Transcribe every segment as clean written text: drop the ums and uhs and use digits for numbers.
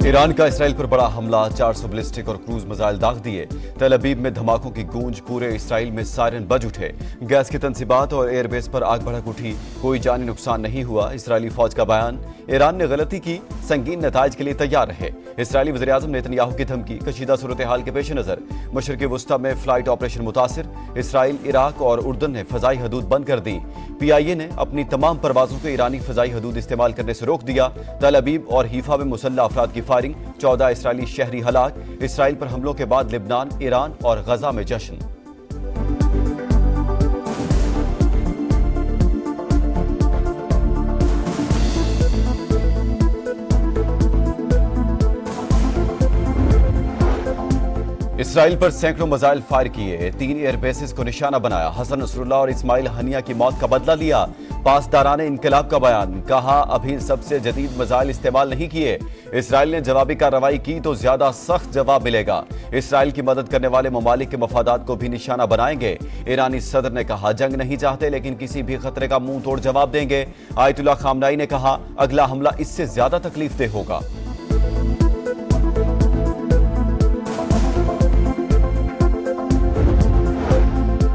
Iran का Israel पर बड़ा हमला, 400 बैलिस्टिक और क्रूज मिसाइल दाग दिए। तल अबीब में धमाकों की गूंज, पूरे इसराइल में सायरन बज उठे। गैस की तनसीबात और एयरबेस पर आग भड़क उठी, कोई जानी नुकसान नहीं हुआ। इसराइली फौज का बयान, ईरान ने गलती की, संगीन नताइज के लिए तैयार रहे। इसराइली वज़ीर-ए-आज़म नेतन्याहू की धमकी, कशीदा सूरत हाल के पेश नजर मशरिक़ वुस्ता में फ्लाइट ऑपरेशन मुतासिर। इसराइल, इराक और उर्दन ने फजाई हदूद बंद कर दी। PIA ने अपनी तमाम परवाजों को ईरानी फजाई हदूद इस्तेमाल करने से रोक दिया। तल अबीब और हीफा में मुसल्लह अफराद की फायरिंग, 14 इसराइली शहरी हलाक। इसराइल पर हमलों के बाद लिबनान, ईरान और गजा में जश्न। इसराइल पर सैकड़ों मिसाइल फायर किए, 3 एयरबेसेस को निशाना बनाया। हसन नसरुल्लाह और इस्माइल हनिया की मौत का बदला लिया। पासदाराने इनकलाब का बयान, कहा अभी सबसे जदीद मिसाइल इस्तेमाल नहीं किए। इसराइल ने जवाबी कार्रवाई की तो ज्यादा सख्त जवाब मिलेगा। इसराइल की मदद करने वाले ममालिक के मफादात को भी निशाना बनाएंगे। ईरानी सदर ने कहा जंग नहीं चाहते लेकिन किसी भी खतरे का मुंह तोड़ जवाब देंगे। आयतुल्लाह खामनाई ने कहा अगला हमला इससे ज्यादा तकलीफदेह होगा।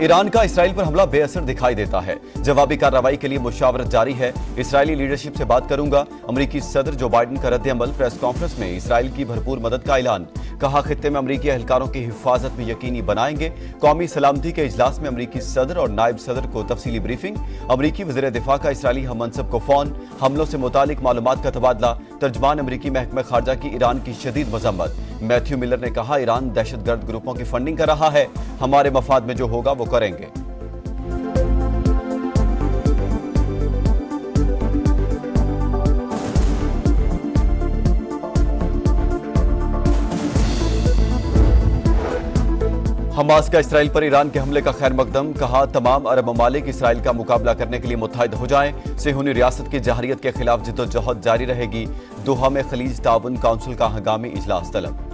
ईरान का इसराइल पर हमला बेअसर दिखाई देता है। जवाबी कार्रवाई के लिए मुशावरत जारी है। इसराइली लीडरशिप से बात करूंगा। अमेरिकी सदर जो बाइडन का रद्द-ए-अमल, प्रेस कॉन्फ्रेंस में इसराइल की भरपूर मदद का ऐलान। कहा खित्ते में अमेरिकी एहलकारों की हिफाजत में यकीनी बनाएंगे। कौमी सलामती के इजलास में अमेरिकी सदर और नायब सदर को तफसीली ब्रीफिंग। अमेरिकी वज़ीर दिफा का इसराइली हम मनसब को फोन। हमलों से मुतालिक मालूमात का तबादला। तर्जमान अमेरिकी महकमा खारजा की ईरान की शदीद मजम्मत। मैथ्यू मिलर ने कहा ईरान दहशतगर्द ग्रुपों की फंडिंग कर रहा है, हमारे मफाद में जो होगा वो करेंगे। हमास का इसराइल पर ईरान के हमले का खैर मकदम। कहा तमाम अरब ममालिक इसराइल का मुकाबला करने के लिए मुत्तहिद हो जाएं। सेहूनी रियासत की जहरियत के खिलाफ जिद्दोजहद जारी रहेगी। दोहा में खलीज ताउन काउंसिल का हंगामी इजलास तलब।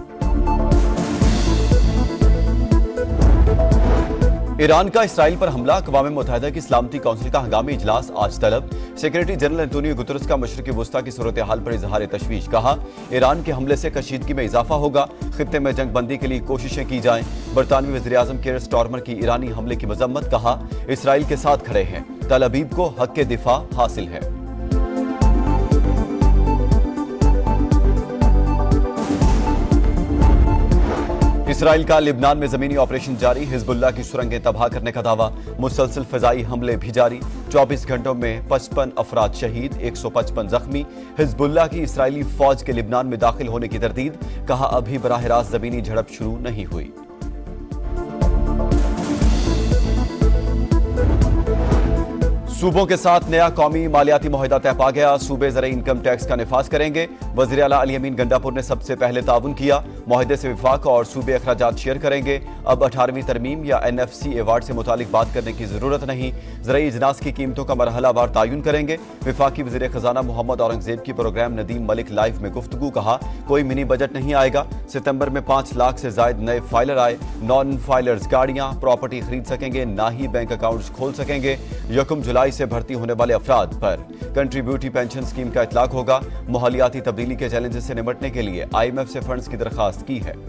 ईरान का इसराइल पर हमला, अक़वाम मुत्तहिदा की सलामती काउंसिल का हंगामी इजलास आज तलब। सेक्रेटरी जनरल एंटोनियो गुतरस का मशरिक़ वुस्ता की सूरत हाल पर इजहार तशवीश। कहा ईरान के हमले से कशीदगी में इजाफा होगा, खित्ते में जंग बंदी के लिए कोशिशें की जाएं। बरतानवी वज़ीर-ए-आज़म केयर स्टारमर की ईरानी हमले की मजम्मत। कहा इसराइल के साथ खड़े हैं, तल अबीब को हक के दिफा हासिल है। इसराइल का लिबनान में जमीनी ऑपरेशन जारी। हिजबुल्लाह की सुरंगें तबाह करने का दावा। मुसलसल फजाई हमले भी जारी। 24 घंटों में 55 अफराद शहीद, 155 जख्मी। हिजबुल्लाह की इसराइली फौज के लिबनान में दाखिल होने की तरदीद। कहा अभी बराह रास्त जमीनी झड़प शुरू नहीं हुई। सूबों के साथ नया कौमी मालियाती मुआहदा तय पा गया। सूबे ज़र इनकम टैक्स का निफाज करेंगे। वज़ीर आला अली अमीन गंडापुर ने सबसे पहले ताउन किया। मुआहदे से विफाक और सूबे अखराजात शेयर करेंगे। अब 18वीं तरमीम या NFC अवार्ड से मुतालिक बात करने की जरूरत नहीं। ज़रई इजनास की कीमतों का मरहलावार तयन करेंगे। विफाकी वज़ीर खजाना मोहम्मद औरंगजेब की प्रोग्राम नदीम मलिक लाइव में गुफ्तगू। कहा कोई मिनी बजट नहीं आएगा। सितंबर में 5 लाख से जायद नए फाइलर आए। नॉन फाइलर्स गाड़ियां, प्रॉपर्टी खरीद सकेंगे, ना ही बैंक अकाउंट्स खोल सकेंगे। 1 जुलाई से भर्ती होने वाले अफराद पर कंट्रीब्यूटरी पेंशन स्कीम का इतलाक होगा। माहौलियाती तब्दीली के चैलेंजेस से निपटने के लिए IMF से फंड्स की दरखास्त की है।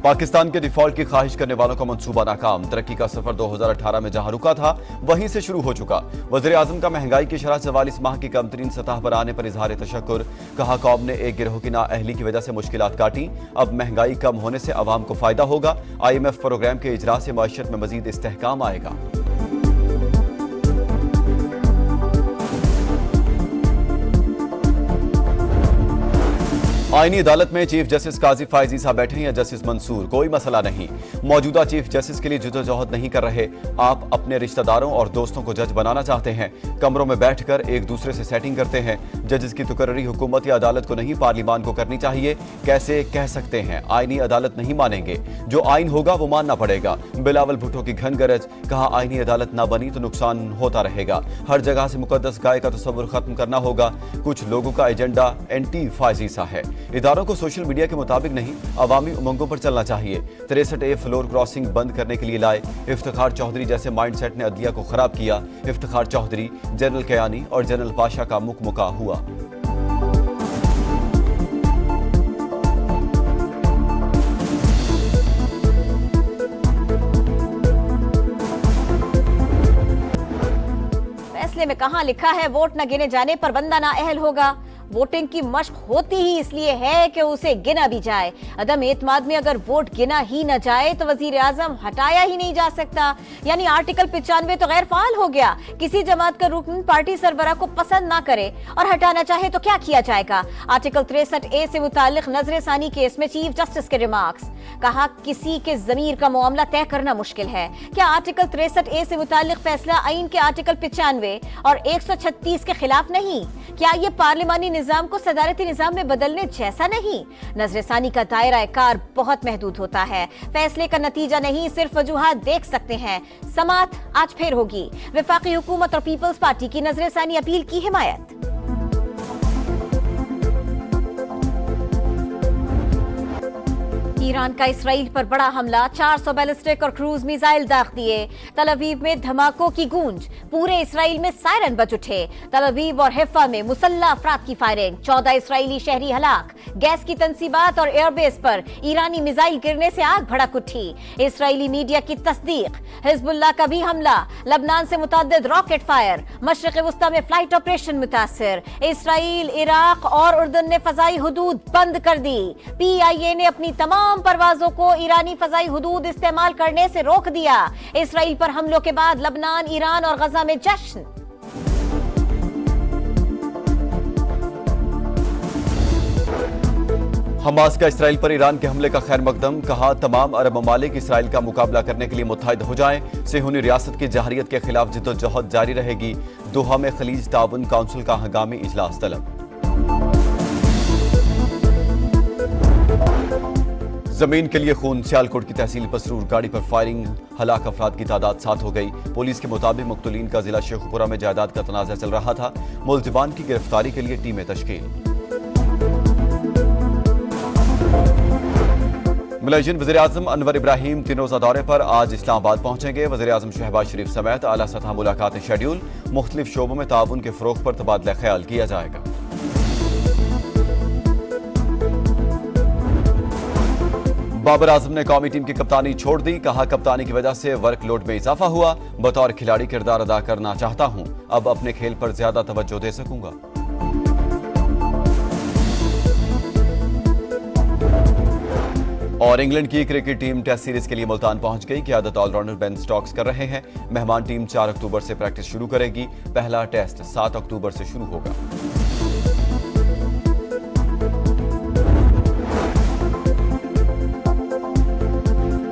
पाकिस्तान के डिफॉल्ट की ख्वाहिश करने वालों का मंसूबा नाकाम। तरक्की का सफर 2018 में जहां रुका था वहीं से शुरू हो चुका। वज़ीर-ए-आज़म का महंगाई की शरह 44 माह की कम तरीन सतह पर आने पर इजहार तशक्कुर। कहा कौम ने एक गिरोह की नाअहली की वजह से मुश्किलात काटी, अब महंगाई कम होने से अवाम को फायदा होगा। IMF प्रोग्राम के इजरा से मईशत में मजीद इस्तेहकाम आएगा। आईनी अदालत में चीफ जस्टिस काजी फायज ईसा बैठे या जस्टिस मंसूर, कोई मसला नहीं। मौजूदा चीफ जस्टिस के लिए जुदोजहद नहीं कर रहे। आप अपने रिश्तेदारों और दोस्तों को जज बनाना चाहते हैं, कमरों में बैठकर एक दूसरे से सेटिंग करते हैं। जजेस की तुकर्री हुकूमत या अदालत को नहीं, पार्लिमान को करनी चाहिए। कैसे कह सकते हैं आईनी अदालत नहीं मानेंगे? जो आइन होगा वो मानना पड़ेगा। बिलावल भुट्टो की घन गरज। कहा आईनी अदालत ना बनी तो नुकसान होता रहेगा। हर जगह से मुकद्दस गाय का तस्वुर खत्म करना होगा। कुछ लोगों का एजेंडा एंटी फायज ईसा है। इदारों को सोशल मीडिया के मुताबिक नहीं, अवामी उमंगों पर चलना चाहिए। 63A फ्लोर क्रॉसिंग बंद करने के लिए लाए इफ्तिखार चौधरी जैसे माइंडसेट ने अदलिया को खराब किया। इफ्तिखार चौधरी, जनरल कयानी और जनरल पाशा का मुकमुका हुआ। फैसले में कहां लिखा है वोट न गिने जाने पर बंदा ना अहल होगा। वोटिंग की मश्क होती ही इसलिए है कि उसे गिना भी जाए। अदम एतमाद में अगर वोट गिना ही न जाए तो वजीर आजम हटाया ही नहीं जा सकता। यानी आर्टिकल 95 तो गैर फाल हो गया। किसी जमात का रुकन पार्टी सरबराह को पसंद ना करे और हटाना चाहे तो क्या किया जाएगा। आर्टिकल 63A से मुतालिक नजर सानी केस में चीफ जस्टिस के रिमार्क्स। कहा किसी के जमीर का मामला तय करना मुश्किल है। क्या आर्टिकल 63A से मुतालिक फैसला आइन के आर्टिकल 95 और 136 के खिलाफ नहीं? क्या ये पार्लिमानी निजाम को सदारती निजाम में बदलने जैसा नहीं? नजरसानी का दायरा कार बहुत महदूद होता है। फैसले का नतीजा नहीं, सिर्फ वजूहात देख सकते हैं। समात आज फिर होगी। वफाकी हुकूमत और पीपल्स पार्टी की नजरसानी अपील की हिमायत। ईरान का इसराइल पर बड़ा हमला, 400 बैलिस्टिक और क्रूज मिसाइल दाग दिए। तल अवीव में धमाकों की गूंज, पूरे इसराइल में सायरन बज उठे। तल अवीव और हिफा में मुसल्लह अफराद की फायरिंग, 14 इसराइली शहरी हलाक। गैस की तंसीबात और एयरबेस पर ईरानी मिसाइल गिरने से आग भड़क उठी। इसराइली मीडिया की तस्दीक। हिजबुल्लाह का भी हमला, लबनान से मुतअद्दिद रॉकेट फायर। मशरिक़ वुस्ता में फ्लाइट ऑपरेशन मुतासिर। इसराइल, इराक और उर्दन ने फजाई हुदूद बंद कर दी। PIA ने अपनी तमाम परवाजों को ईरानी फजाई हुदूद इस्तेमाल करने से रोक दिया। इसराइल पर हमलों के बाद लबनान, ईरान और गजा में जश्न। हमास का इसराइल पर ईरान के हमले का खैर मकदम। कहा तमाम अरब ममालिक इसराइल का मुकाबला करने के लिए मुत्तहिद हो जाएं। सेहूनी रियासत की जहरियत के खिलाफ जिद्दोजहद जारी रहेगी। दोहा में खलीज ताउन काउंसिल का हंगामी इजलास तलब। जमीन के लिए खून, सियालकोट की तहसील पसरूर गाड़ी पर फायरिंग, हलाक अफराद की तादाद 7 हो गई। पुलिस के मुताबिक मुक्तलीन का जिला शेखुपुरा में जायदाद का तनाज़ा चल रहा था। मुल्जिमान की गिरफ्तारी के लिए टीमें तश्कील। मलेशियन वज़ीर आज़म अनवर इब्राहिम 3 रोज़ा दौरे पर आज इस्लामाबाद पहुंचेंगे। वज़ीर आज़म शहबाज शरीफ समेत आला सतह मुलाकातें शेड्यूल। मुख्तलिफ शोबों में ताउन के फ़रोग़ पर तबादला ख्याल किया जाएगा। बाबर आजम ने कौमी टीम की कप्तानी छोड़ दी। कहा कप्तानी की वजह से वर्कलोड में इजाफा हुआ। बतौर खिलाड़ी किरदार अदा करना चाहता हूं, अब अपने खेल पर ज्यादा तवज्जो दे सकूंगा। और इंग्लैंड की क्रिकेट टीम टेस्ट सीरीज के लिए मुल्तान पहुंच गई। क़यादत ऑलराउंडर बेन स्टोक्स कर रहे हैं। मेहमान टीम 4 अक्टूबर से प्रैक्टिस शुरू करेगी। पहला टेस्ट 7 अक्टूबर से शुरू होगा।